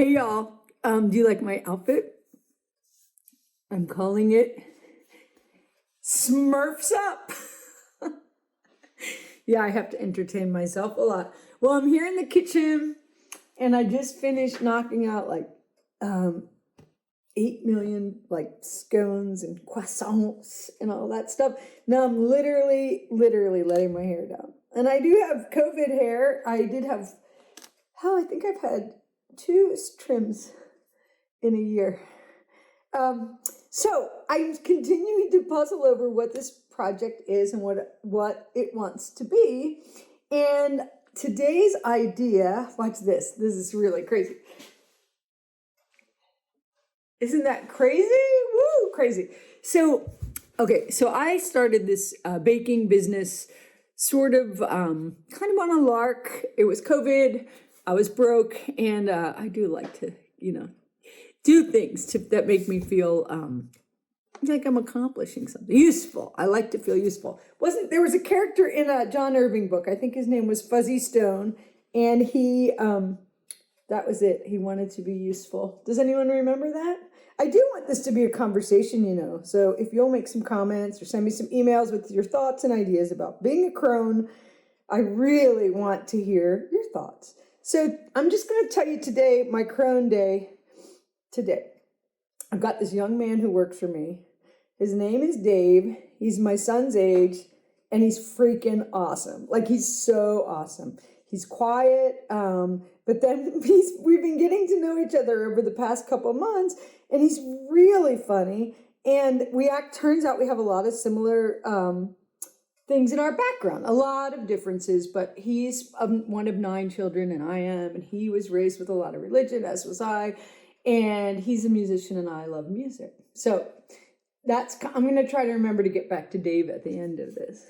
Hey y'all, do you like my outfit? I'm calling it Smurfs Up. Yeah, I have to entertain myself a lot. Well, I'm here in the kitchen and I just finished knocking out like 8 million like scones and croissants and all that stuff. Now I'm literally letting my hair down. And I do have COVID hair. I did have, I think I've had 2 trims in a year. So I'm continuing to puzzle over what this project is and what it wants to be. And today's idea, watch this. This is really crazy. Isn't that crazy? Woo, crazy. So I started this baking business sort of kind of on a lark. It was COVID. I was broke, and I do like to, do things that make me feel like I'm accomplishing something useful. I like to feel useful. There was a character in a John Irving book. I think his name was Fuzzy Stone, and he that was it. He wanted to be useful. Does anyone remember that? I do want this to be a conversation, So if you'll make some comments or send me some emails with your thoughts and ideas about being a crone, I really want to hear your thoughts. So I'm just going to tell you today, my crone day. Today, I've got this young man who works for me. His name is Dave. He's my son's age, and he's freaking awesome. Like, he's so awesome. He's quiet, but then we've been getting to know each other over the past couple months, and he's really funny. And turns out we have a lot of similar things in our background, a lot of differences, but he's one of 9 children, and I am, and he was raised with a lot of religion, as was I. And he's a musician and I love music. So I'm going to try to remember to get back to Dave at the end of this.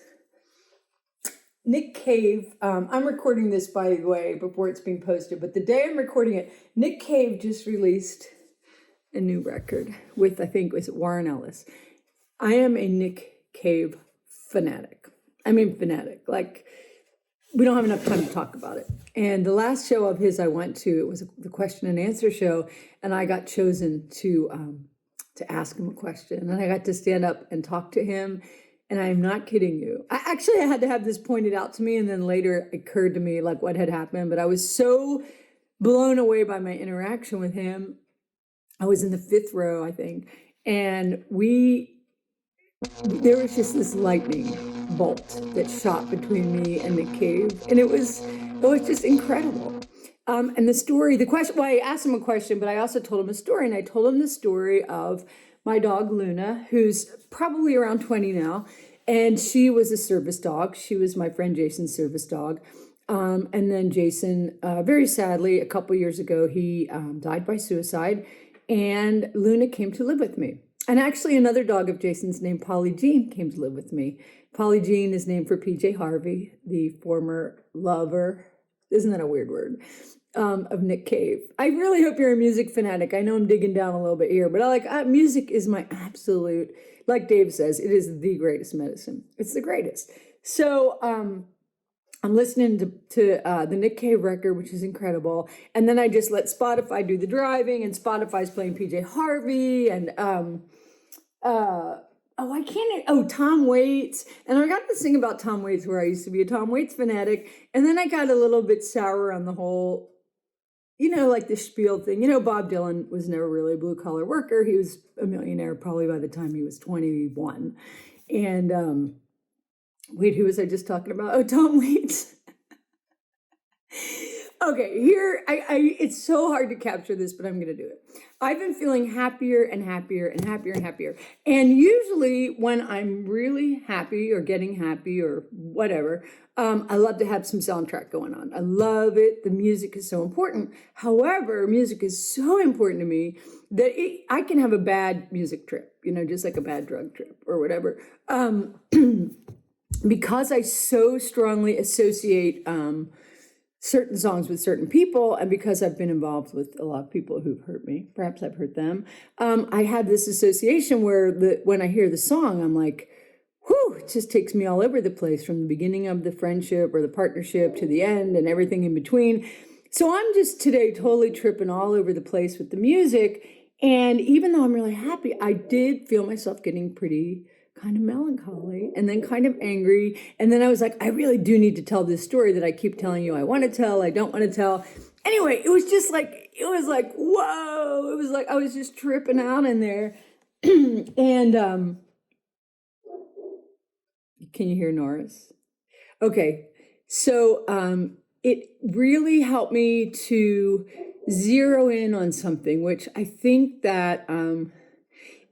Nick Cave, I'm recording this, by the way, before it's being posted, but the day I'm recording it, Nick Cave just released a new record with, I think, was it Warren Ellis. I am a Nick Cave fanatic. Like, we don't have enough time to talk about it. And the last show of his I went to, it was the question and answer show, and I got chosen to ask him a question. And I got to stand up and talk to him, and I'm not kidding you. I had to have this pointed out to me, and then later it occurred to me like what had happened, but I was so blown away by my interaction with him. I was in the 5th row, I think, and there was just this lightning bolt that shot between me and Nick Cave, and it was just incredible. And the question, well, I asked him a question, but I also told him a story, and I told him the story of my dog Luna, who's probably around 20 now, and she was a service dog. She was my friend Jason's service dog. And then Jason, very sadly, a couple years ago, he died by suicide, and Luna came to live with me. And actually another dog of Jason's named Polly Jean came to live with me. Polly Jean is named for PJ Harvey, the former lover, isn't that a weird word, of Nick Cave. I really hope you're a music fanatic. I know I'm digging down a little bit here, but music is my absolute, like Dave says, it is the greatest medicine. It's the greatest. So I'm listening to the Nick Cave record, which is incredible. And then I just let Spotify do the driving, and Spotify's playing PJ Harvey and Tom Waits. And I got this thing about Tom Waits where I used to be a Tom Waits fanatic. And then I got a little bit sour on the whole, like the spiel thing. Bob Dylan was never really a blue collar worker. He was a millionaire probably by the time he was 21. And, wait, who was I just talking about? Oh, Tom Waits. Okay, here, it's so hard to capture this, but I'm going to do it. I've been feeling happier and happier and happier and happier. And usually when I'm really happy or getting happy or whatever, I love to have some soundtrack going on. I love it. The music is so important. However, music is so important to me that I can have a bad music trip, just like a bad drug trip or whatever. Because I so strongly associate certain songs with certain people, and because I've been involved with a lot of people who've hurt me, perhaps I've hurt them, I have this association where when I hear the song, I'm like, whew, it just takes me all over the place, from the beginning of the friendship or the partnership to the end and everything in between. So I'm just today totally tripping all over the place with the music. And even though I'm really happy, I did feel myself getting pretty kind of melancholy and then kind of angry. And then I was like, I really do need to tell this story that I keep telling you I want to tell, I don't want to tell. Anyway, it was just like, it was like, whoa. It was like I was just tripping out in there. And can you hear Norris? Okay. So it really helped me to zero in on something, which I think that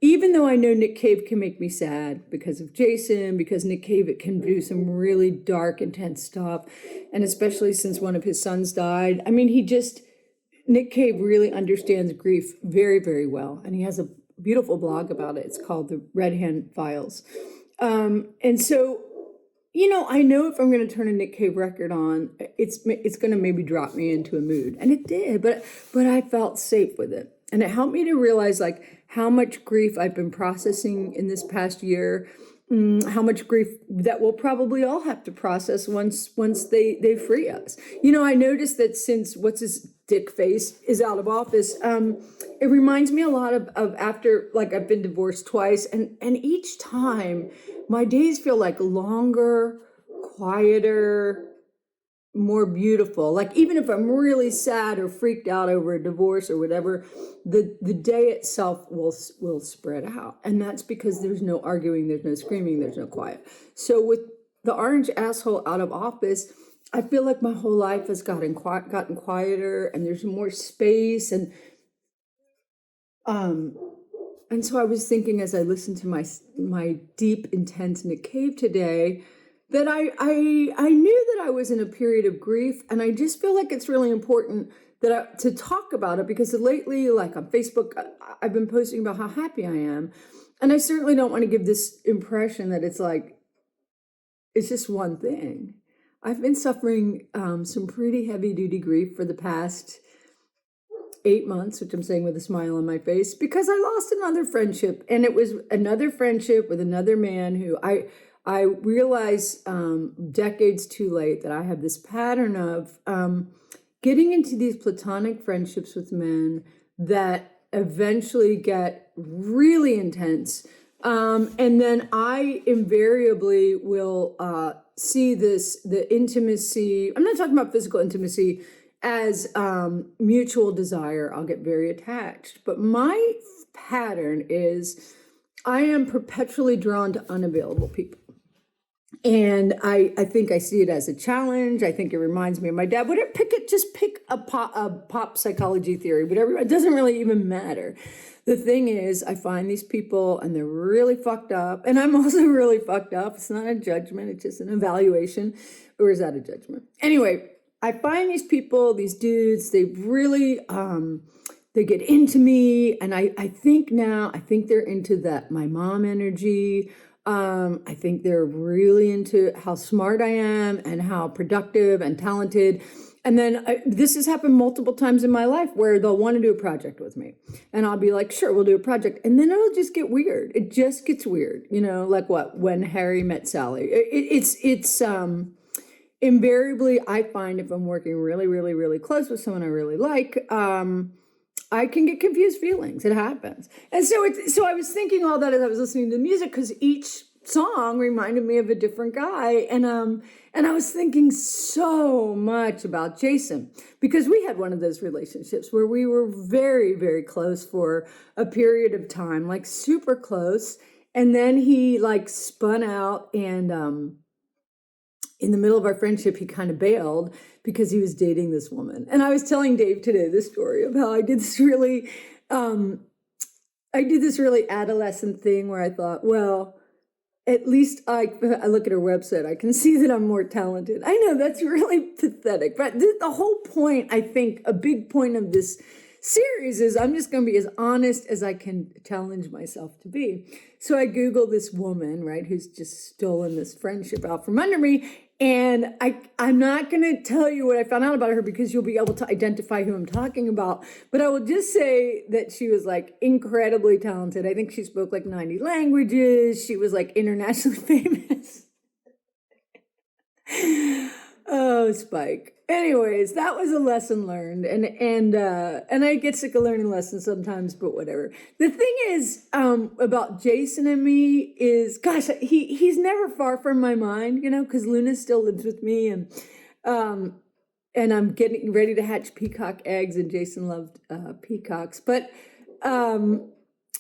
even though I know Nick Cave can make me sad because of Jason, because Nick Cave can do some really dark, intense stuff, and especially since one of his sons died. I mean, Nick Cave really understands grief very, very well, and he has a beautiful blog about it. It's called The Red Hand Files. And so, I know if I'm going to turn a Nick Cave record on, it's going to maybe drop me into a mood, and it did. But I felt safe with it, and it helped me to realize like how much grief I've been processing in this past year, how much grief that we'll probably all have to process once they free us. I noticed that since what's his dick face is out of office, it reminds me a lot of after, like, I've been divorced twice, and each time my days feel like longer, quieter, more beautiful. Like, even if I'm really sad or freaked out over a divorce or whatever, the day itself will spread out. And that's because there's no arguing, there's no screaming, there's no quiet. So with the orange asshole out of office, I feel like my whole life has gotten quieter, and there's more space. And so I was thinking, as I listened to my deep, intense Nick Cave today, that I knew that I was in a period of grief, and I just feel like it's really important to talk about it, because lately, like on Facebook, I've been posting about how happy I am, and I certainly don't want to give this impression that it's like it's just one thing. I've been suffering some pretty heavy-duty grief for the past 8 months, which I'm saying with a smile on my face, because I lost another friendship, and it was another friendship with another man who I realized decades too late that I have this pattern of getting into these platonic friendships with men that eventually get really intense. And then I invariably will see the intimacy. I'm not talking about physical intimacy as mutual desire. I'll get very attached. But my pattern is I am perpetually drawn to unavailable people. And I think I see it as a challenge. I think it reminds me of my dad. Whatever, just pick a pop psychology theory, whatever. It doesn't really even matter. The thing is, I find these people and they're really fucked up. And I'm also really fucked up. It's not a judgment. It's just an evaluation. Or is that a judgment? Anyway, I find these people, these dudes, they really, they get into me. And I think they're into that my mom energy. I think they're really into how smart I am and how productive and talented. And then this has happened multiple times in my life where they'll want to do a project with me. And I'll be like, sure, we'll do a project. And then it'll just get weird. It just gets weird. Like what? When Harry met Sally. It's invariably, I find if I'm working really, really, really close with someone I really like, I can get confused feelings. It happens. And so I was thinking all that as I was listening to the music, because each song reminded me of a different guy. And I was thinking so much about Jason, because we had one of those relationships where we were very, very close for a period of time, like super close. And then he like spun out, and in the middle of our friendship, he kind of bailed because he was dating this woman. And I was telling Dave today this story of how I did this really adolescent thing where I thought, well, at least I look at her website, I can see that I'm more talented. I know that's really pathetic, but the whole point, I think, a big point of this series is I'm just going to be as honest as I can challenge myself to be. So I Googled this woman, right, who's just stolen this friendship out from under me. And I'm not going to tell you what I found out about her, because you'll be able to identify who I'm talking about. But I will just say that she was like incredibly talented. I think she spoke like 90 languages. She was like internationally famous. Oh, Spike. Anyways, that was a lesson learned, and I get sick of learning lessons sometimes, but whatever. The thing is, about Jason and me is, gosh, he's never far from my mind, because Luna still lives with me, and I'm getting ready to hatch peacock eggs, and Jason loved peacocks, but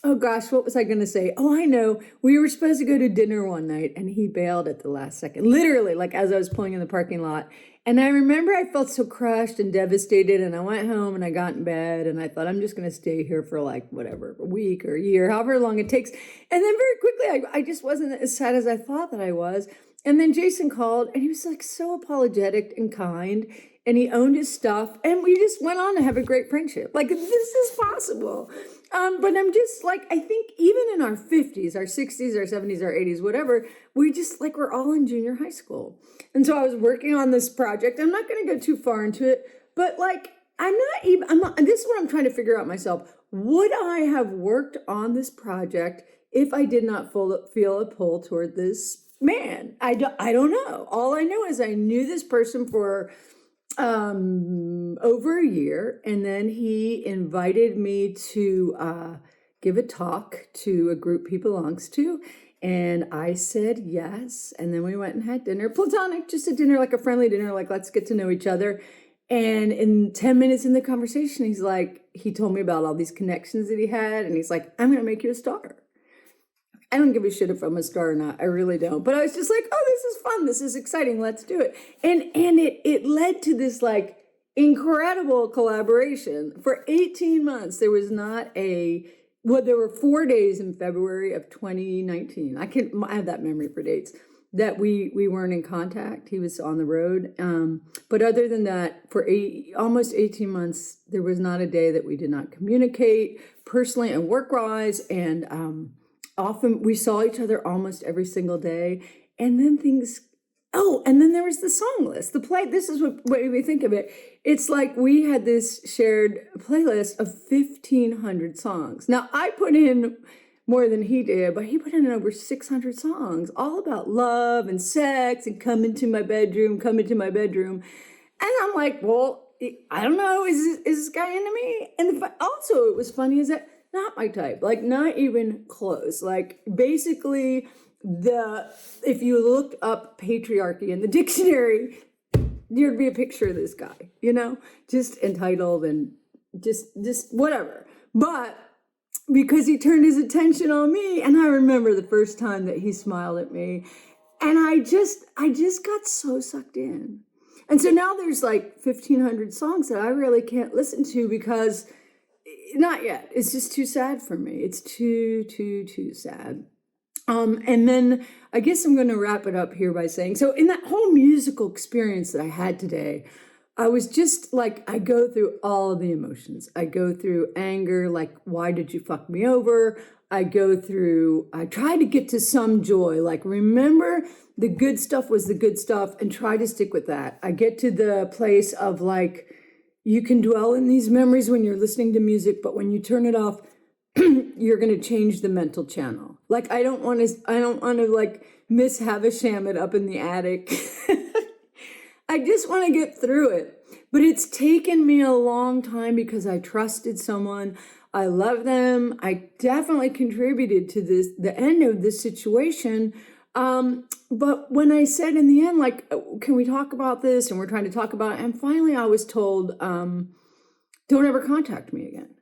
oh gosh, what was I going to say? Oh, I know. We were supposed to go to dinner one night and he bailed at the last second, literally, like as I was pulling in the parking lot. And I remember I felt so crushed and devastated, and I went home and I got in bed and I thought, I'm just going to stay here for like whatever, a week or a year, however long it takes. And then very quickly, I just wasn't as sad as I thought that I was. And then Jason called and he was like so apologetic and kind, and he owned his stuff, and we just went on to have a great friendship. Like, this is possible. But I'm just like, I think even in our 50s, our 60s, our 70s, our 80s, whatever, we just like, we're all in junior high school. And so I was working on this project. I'm not going to go too far into it, but like, this is what I'm trying to figure out myself. Would I have worked on this project if I did not feel a pull toward this man? I don't know. All I know is I knew this person for over a year, and then he invited me to give a talk to a group he belongs to, and I said yes, and then we went and had dinner, platonic, just a dinner, like a friendly dinner, like let's get to know each other. And in 10 minutes in the conversation, he told me about all these connections that he had, and he's like, I'm gonna make you a star. I don't give a shit if I'm a star or not. I really don't. But I was just like, oh, this is fun. This is exciting. Let's do it. And it led to this like incredible collaboration. For 18 months, there was not there were 4 days in February of 2019. I have that memory for dates that we weren't in contact. He was on the road. But other than that, for almost 18 months, there was not a day that we did not communicate personally and work-wise. And, often we saw each other almost every single day. And then and then there was the song list, the play. This is what made me think of it. It's like we had this shared playlist of 1,500 songs. Now, I put in more than he did, but he put in over 600 songs, all about love and sex and come into my bedroom. And I'm like, well, I don't know, is this guy into me? And also, it was funny is that not my type, like not even close. Like basically if you looked up patriarchy in the dictionary, there'd be a picture of this guy, just entitled and just whatever. But because he turned his attention on me, and I remember the first time that he smiled at me, and I just got so sucked in. And so now there's like 1,500 songs that I really can't listen to because not yet. It's just too sad for me. It's too sad. And then I guess I'm going to wrap it up here by saying, so in that whole musical experience that I had today, I was just like, I go through all of the emotions. I go through anger, like, why did you fuck me over? I try to get to some joy, like, remember the good stuff was the good stuff and try to stick with that. I get to the place of like, you can dwell in these memories when you're listening to music, but when you turn it off, you're going to change the mental channel. Like, I don't want to like miss Havisham it up in the attic. I just want to get through it. But it's taken me a long time because I trusted someone. I love them. I definitely contributed to the end of this situation. But when I said in the end, like, can we talk about this? And we're trying to talk about it. And finally I was told, don't ever contact me again.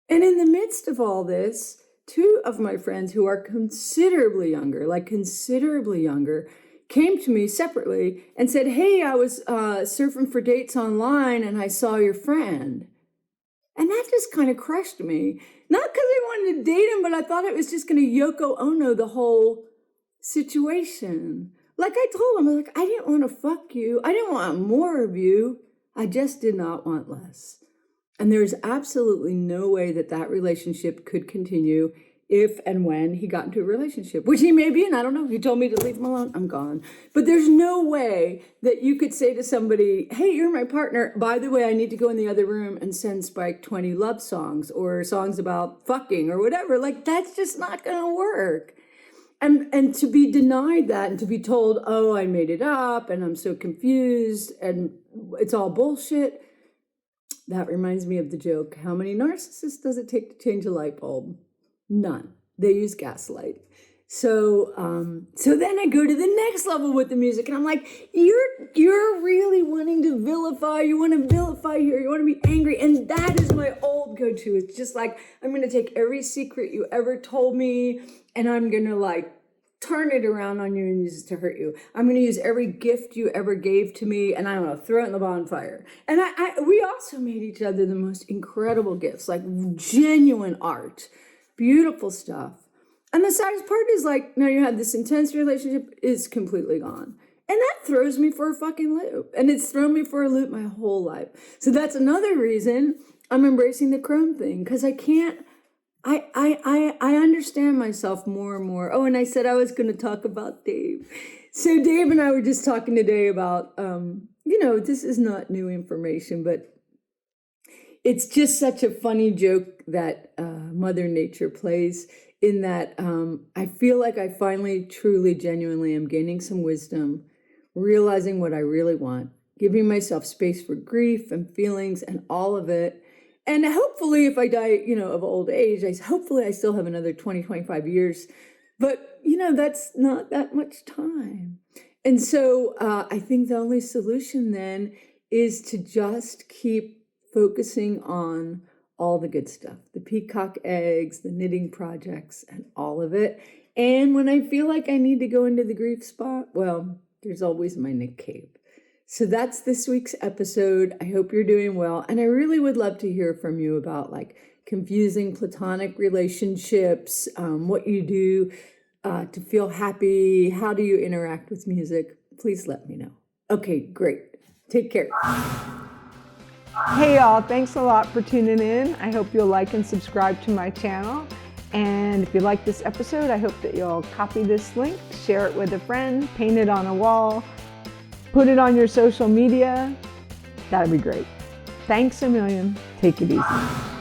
And in the midst of all this, two of my friends who are considerably younger, came to me separately and said, hey, I was surfing for dates online and I saw your friend. And that just kind of crushed me. Not because I wanted to date him, but I thought it was just going to Yoko Ono the whole situation. Like I told him, like, I didn't want to fuck you. I didn't want more of you. I just did not want less. And there's absolutely no way that relationship could continue if and when he got into a relationship, which he may be, and I don't know. He told me to leave him alone. I'm gone. But there's no way that you could say to somebody, hey, you're my partner. By the way, I need to go in the other room and send Spike 20 love songs or songs about fucking or whatever. Like, that's just not going to work. And to be denied that and to be told, oh, I made it up and I'm so confused and it's all bullshit. That reminds me of the joke. How many narcissists does it take to change a light bulb? None. They use gaslight. So then I go to the next level with the music and I'm like, you're really wanting to vilify. You want to vilify here. You want to be angry. And that is my old go-to. It's just like, I'm going to take every secret you ever told me and I'm going to like turn it around on you and use it to hurt you. I'm going to use every gift you ever gave to me and I'm going to throw it in the bonfire. And we also made each other the most incredible gifts, like genuine art, beautiful stuff. And the saddest part is like, now you had this intense relationship is completely gone. And that throws me for a fucking loop. And it's thrown me for a loop my whole life. So that's another reason I'm embracing the crone thing, because I can't, I understand myself more and more. Oh, and I said I was going to talk about Dave. So Dave and I were just talking today about, this is not new information, but it's just such a funny joke that Mother Nature plays in that I feel like I finally, truly, genuinely am gaining some wisdom, realizing what I really want, giving myself space for grief and feelings and all of it. And hopefully if I die, of old age, hopefully I still have another 20, 25 years. But, that's not that much time. And so I think the only solution then is to just keep focusing on all the good stuff, the peacock eggs, the knitting projects, and all of it. And when I feel like I need to go into the grief spot, well, there's always my knit cape. So that's this week's episode. I hope you're doing well. And I really would love to hear from you about like confusing platonic relationships, what you do to feel happy. How do you interact with music? Please let me know. Okay, great. Take care. Hey y'all, thanks a lot for tuning in. I hope you'll like and subscribe to my channel. And if you like this episode, I hope that you'll copy this link, share it with a friend, paint it on a wall, put it on your social media. That'd be great. Thanks a million. Take it easy.